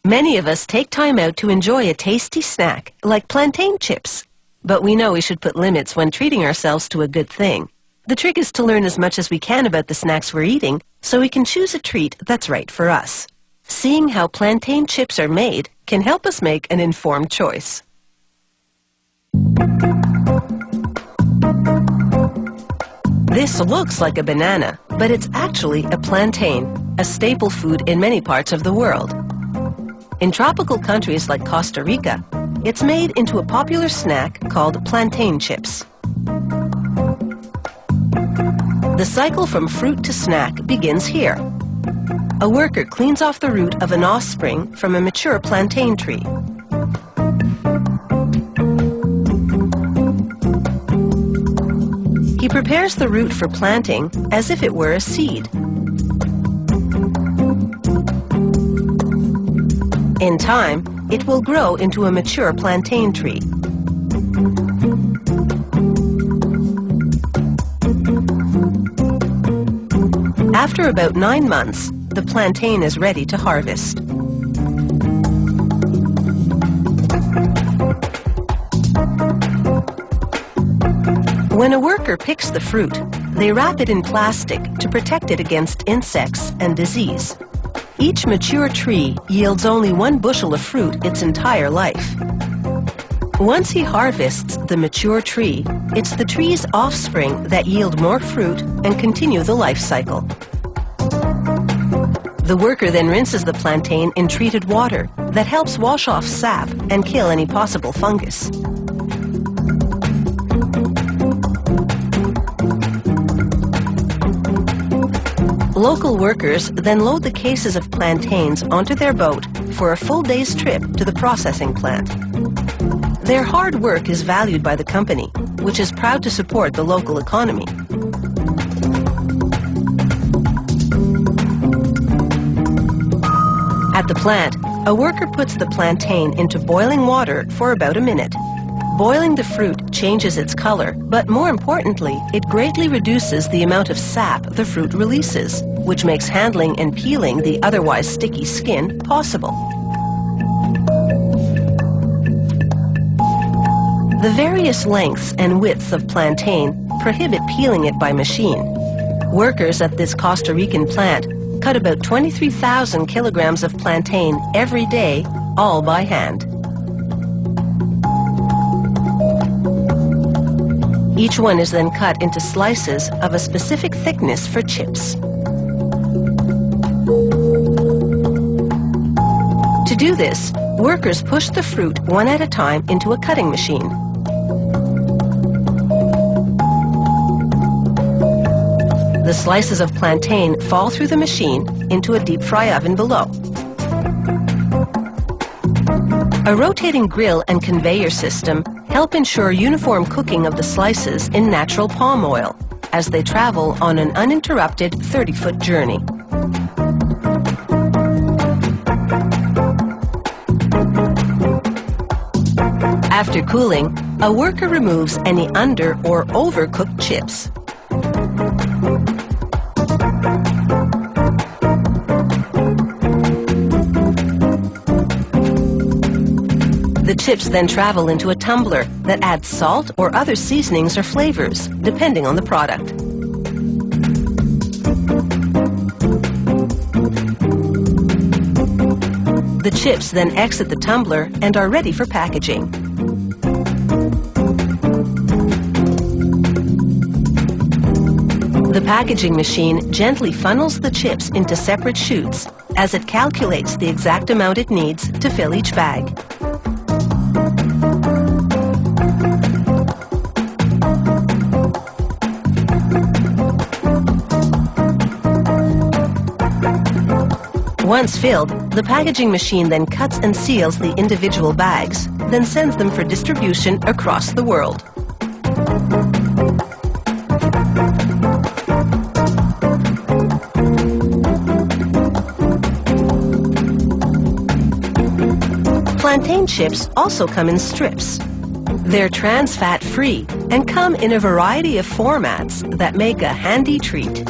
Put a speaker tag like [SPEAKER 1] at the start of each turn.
[SPEAKER 1] Many of us take time out to enjoy a tasty snack, like plantain chips. But we know we should put limits when treating ourselves to a good thing. The trick is to learn as much as we can about the snacks we're eating, so we can choose a treat that's right for us. Seeing how plantain chips are made can help us make an informed choice. This looks like a banana, but it's actually a plantain, a staple food in many parts of the world. In tropical countries like Costa Rica, it's made into a popular snack called plantain chips. The cycle from fruit to snack begins here. A worker cleans off the root of an offspring from a mature plantain tree. He prepares the root for planting as if it were a seed. In time, it will grow into a mature plantain tree. After about 9 months, the plantain is ready to harvest. When a worker picks the fruit, they wrap it in plastic to protect it against insects and disease. Each mature tree yields only 1 bushel of fruit its entire life. Once he harvests the mature tree, it's the tree's offspring that yield more fruit and continue the life cycle. The worker then rinses the plantain in treated water that helps wash off sap and kill any possible fungus. Local workers then load the cases of plantains onto their boat for a full day's trip to the processing plant. Their hard work is valued by the company, which is proud to support the local economy. At the plant, a worker puts the plantain into boiling water for about a minute. Boiling the fruit changes its color, but more importantly, it greatly reduces the amount of sap the fruit releases, which makes handling and peeling the otherwise sticky skin possible. The various lengths and widths of plantain prohibit peeling it by machine. Workers at this Costa Rican plant cut about 23,000 kilograms of plantain every day, all by hand. Each one is then cut into slices of a specific thickness for chips. To do this, workers push the fruit one at a time into a cutting machine. The slices of plantain fall through the machine into a deep fry oven below. A rotating grill and conveyor system help ensure uniform cooking of the slices in natural palm oil as they travel on an uninterrupted 30-foot journey. After cooling, a worker removes any under- or overcooked chips. The chips then travel into a tumbler that adds salt or other seasonings or flavors, depending on the product. The chips then exit the tumbler and are ready for packaging. The packaging machine gently funnels the chips into separate chutes as it calculates the exact amount it needs to fill each bag. Once filled, the packaging machine then cuts and seals the individual bags, then sends them for distribution across the world. Plantain chips also come in strips. They're trans fat free and come in a variety of formats that make a handy treat.